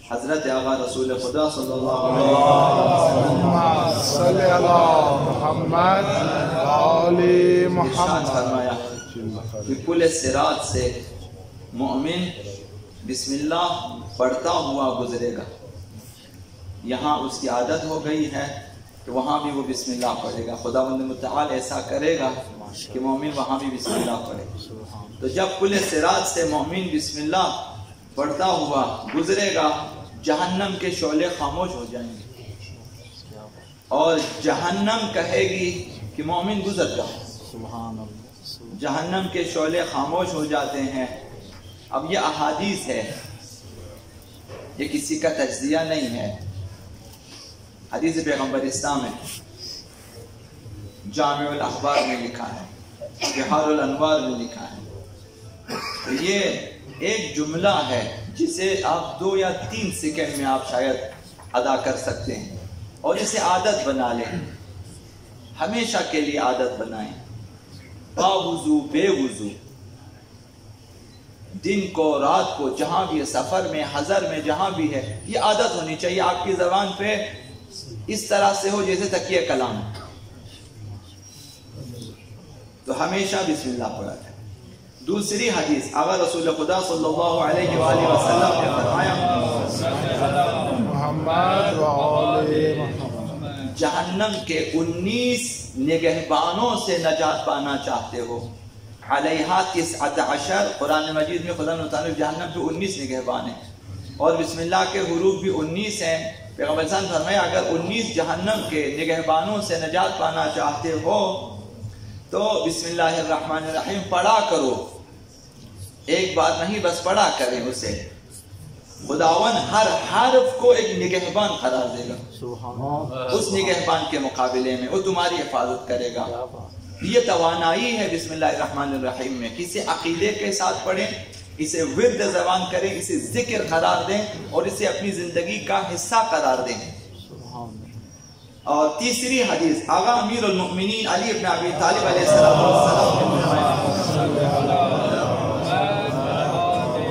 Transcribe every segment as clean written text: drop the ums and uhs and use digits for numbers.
حضرت آقا رسول خدا صلی اللہ علیہ وسلم فرمایا کہ پل صراط سے مومن بسم اللہ پڑھتا ہوا گزرے گا. یہاں اس کی عادت ہو گئی ہے کہ وہاں بھی وہ بسم اللہ پڑھے گا. خداوند متعال ایسا کرے گا کہ مومن وہاں بھی بسم اللہ پڑھے. تو جب پل صراط سے مومن بسم اللہ پڑھتا ہوا گزرے گا جہنم کے شعلے خاموش ہو جائیں گے اور جہنم کہے گی کہ مومن گزر جاؤ. جہنم کے شعلے خاموش ہو جاتے ہیں. اب یہ احادیث ہے, یہ کسی کا تجزیہ نہیں ہے. حدیث پیغمبر اسلام ہے, جامع الاخبار میں لکھا ہے, بحار الانوار میں لکھا ہے. یہ ایک جملہ ہے جسے آپ 2 یا 3 سیکنڈ میں آپ شاید ادا کر سکتے ہیں اور اسے عادت بنا لیں, ہمیشہ کے لیے عادت بنائیں. با وضو بے وضو دن کو رات کو جہاں بھی ہے, سفر میں حضر میں جہاں بھی ہے, یہ عادت ہونی چاہیے آپ کی زبان پہ اس طرح سے ہو جیسے تکیہ کلام. تو ہمیشہ بسم اللہ پڑھا جائے. دوسری حدیث آقا رسول خدا صلی اللہ علیہ وآلہ وسلم نے فرمایا جہنم کے 19 نگہبانوں سے نجات پانا چاہتے ہو, علیہا 19, قرآن مجید میں خدا نے جہنم پہ 19 نگہبان ہیں اور بسم اللہ کے حروف بھی 19 ہیں. پیغمبر صلی اللہ علیہ وسلم فرمایا اگر 19 جہنم کے نگہبانوں سے نجات پانا چاہتے ہو تو بسم اللہ الرحمن الرحیم پڑھا کرو. ایک بار نہیں بس پڑھا کریں اسے. خداون ہر حرف کو ایک نگہبان قرار دے گا. اس نگہبان کے مقابلے میں وہ تمہاری حفاظت کرے گا. یہ توانائی ہے بسم اللہ الرحمن الرحیم میں. کسی عقیدے کے ساتھ پڑھیں, اسے ورد زبان کریں, اسے ذکر قرار دیں اور اسے اپنی زندگی کا حصہ قرار دیں. اور تیسری حدیث آقا امیر المؤمنین علی بن ابی طالب علیہ السلام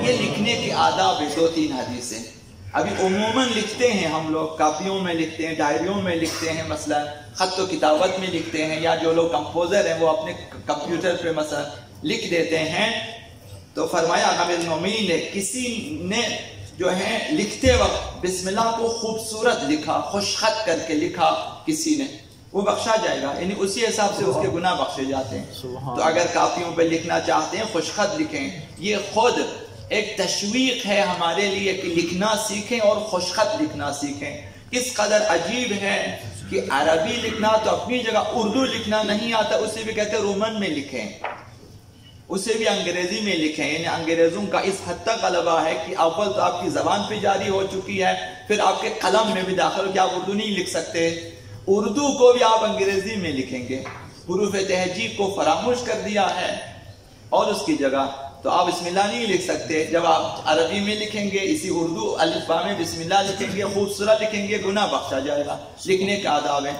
یہ لکھنے کے آداب 2-3 حدیثیں. ابھی عموماً لکھتے ہیں ہم لوگ, کاپیوں میں لکھتے ہیں, ڈائریوں میں لکھتے ہیں, مثلا خط و کتابت میں لکھتے ہیں, یا جو لوگ کمپوزر ہیں وہ اپنے کمپیوٹر پہ مثلا لکھ دیتے ہیں. تو فرمایا امیر المؤمنین نے کسی نے جو ہے لکھتے وقت بسم اللہ کو خوبصورت لکھا, خوش خط کر کے لکھا کسی نے, وہ بخشا جائے گا. یعنی اسی حساب سے اس کے گناہ بخشے جاتے ہیں. تو اگر کاپیوں پہ لکھنا چاہتے ہیں خوش خط لکھیں. یہ خود ایک تشویق ہے ہمارے لیے کہ لکھنا سیکھیں اور خوش خط لکھنا سیکھیں. کس قدر عجیب ہے کہ عربی لکھنا تو اپنی جگہ, اردو لکھنا نہیں آتا اسے بھی کہتے ہیں رومن میں لکھیں, اسے بھی انگریزی میں لکھیں. یعنی انگریزوں کا اس حد تک غلبہ ہے کہ اول تو آپ کی زبان پہ جاری ہو چکی ہے, پھر آپ کے قلم میں بھی داخل ہو کہ آپ اردو نہیں لکھ سکتے. اردو کو بھی آپ انگریزی میں لکھیں گے. حروف تہجیب کو فراموش کر دیا ہے اور اس کی جگہ تو آپ بسم اللہ نہیں لکھ سکتے. جب آپ عربی میں لکھیں گے, اسی اردو الف با میں بسم اللہ لکھیں گے, خوبصورت لکھیں گے, گناہ بخشا جائے گا. لکھنے کا آداب ہے.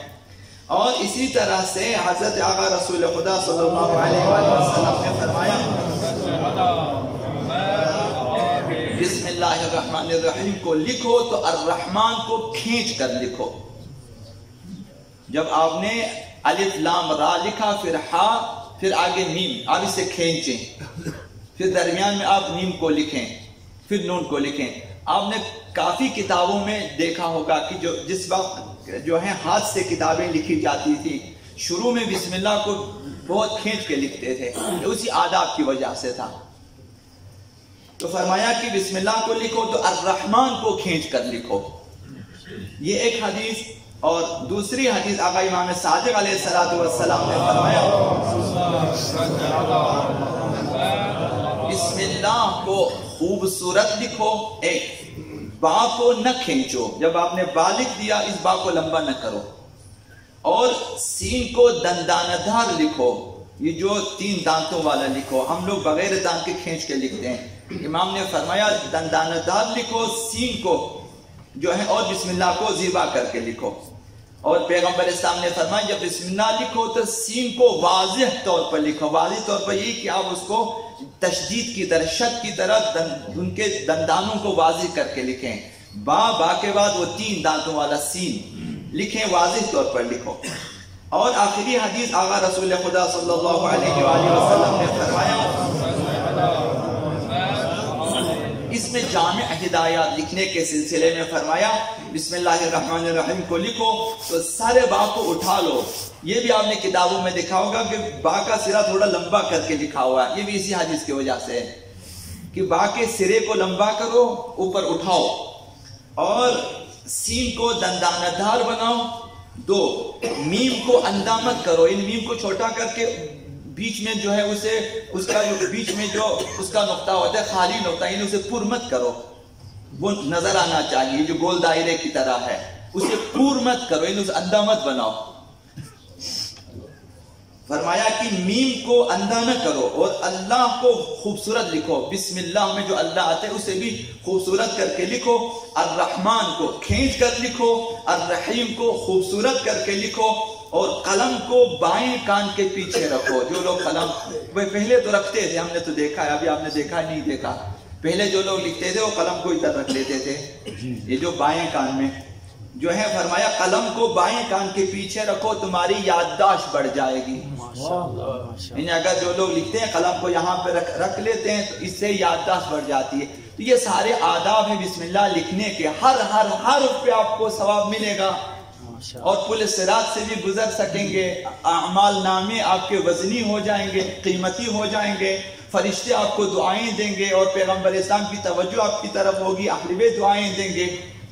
اور اسی طرح سے حضرت آقا رسول خدا صلی اللہ علیہ وسلم نے فرمایا بسم اللہ الرحمن الرحیم کو لکھو تو الرحمن کو کھینچ کر لکھو. جب آپ نے الف لام را لکھا, پھر ہا, پھر آگے نیم, آپ اسے کھینچیں, پھر درمیان میں آپ نیم کو لکھیں, پھر نون کو لکھیں. آپ نے کافی کتابوں میں دیکھا ہوگا کہ جس وقت جو ہے ہاتھ سے کتابیں لکھی جاتی تھی, شروع میں بسم اللہ کو بہت کھینچ کے لکھتے تھے, اسی آداب کی وجہ سے تھا. تو فرمایا کہ بسم اللہ کو لکھو تو الرحمن کو کھینچ کر لکھو. یہ ایک حدیث. اور دوسری حدیث آقا امام صادق علیہ السلام نے فرمایا بسم اللہ کو خوبصورت لکھو, ایک با کو نہ کھینچو, جب آپ نے با لکھ دیا اس با کو لمبا نہ کرو, اور سین کو دنداندار لکھو, یہ جو 3 دانتوں والا لکھو. ہم لوگ بغیر دانت کے کھینچ کے لکھتے ہیں. امام نے فرمایا دنداندار لکھو سین کو جو ہے, اور بسم اللہ کو زیبا کر کے لکھو. اور پیغمبر اسلام نے فرمایا جب بسم اللہ لکھو تو سین کو واضح طور پر لکھو. واضح طور پر یہی کہ آپ اس کو تشدید کی طرح, شد کی طرح ان کے دندانوں کو واضح کر کے لکھیں. با کے بعد وہ 3 دانتوں والا سین لکھیں، واضح طور پر لکھو. اور آخری حدیث آقا رسول خدا صلی اللہ علیہ وآلہ وسلم نے فرمایا، اس میں جامع ہدایات لکھنے کے سلسلے میں فرمایا بسم اللہ الرحمن الرحیم کو لکھو تو سارے با کو اٹھا لو. یہ بھی آپ نے کتابوں میں دیکھا ہوگا کہ با کا سرا تھوڑا لمبا کر کے لکھا ہوا ہے، یہ بھی اسی حدیث کی وجہ سے ہے کہ با کے سرے کو لمبا کرو، اوپر اٹھاؤ، اور سین کو دندانہ دار بناؤ. 2 میم کو اندھا مت کرو، ان میم کو چھوٹا کر کے بیچ میں جو ہے اس کا جو بیچ میں جو اس کا نقطہ ہوتا ہے خالی نقطہ، یعنی اسے پر مت کرو، وہ نظر آنا چاہیے جو گول دائرے کی طرح ہے، اسے پر مت کرو، یعنی اسے اندھا مت بناؤ. فرمایا کہ میم کو اندھا نہ کرو، اور اللہ کو خوبصورت لکھو، بسم اللہ میں جو اللہ آتے اسے بھی خوبصورت کر کے لکھو. الرحمن کو کھینچ کر لکھو، الرحیم کو خوبصورت کر کے لکھو، اور قلم کو بائیں کان کے پیچھے رکھو. جو لوگ قلم پہلے تو رکھتے تھے، ہم نے تو دیکھا ہے، ابھی آپ نے دیکھا نہیں دیکھا، پہلے جو لوگ لکھتے تھے وہ قلم کو ادھر رکھ لیتے تھے، یہ جو بائیں کان میں جو ہے. فرمایا قلم کو بائیں کان کے پیچھے رکھو، تمہاری یادداشت بڑھ جائے گی. یعنی اگر جو لوگ لکھتے ہیں قلم کو یہاں پہ رکھ لیتے ہیں تو اس سے یادداشت بڑھ جاتی ہے. تو یہ سارے آداب ہیں بسم اللہ لکھنے کے، ہر حرف پہ آپ کو ثواب ملے گا، اور پل صراط سے بھی گزر سکیں گے. اعمال نامے آپ کے وزنی ہو جائیں گے، قیمتی ہو جائیں گے، فرشتے آپ کو دعائیں دیں گے، اور پیغمبر اسلام کی توجہ آپ کی طرف ہوگی، اہل بیت دعائیں دیں گے.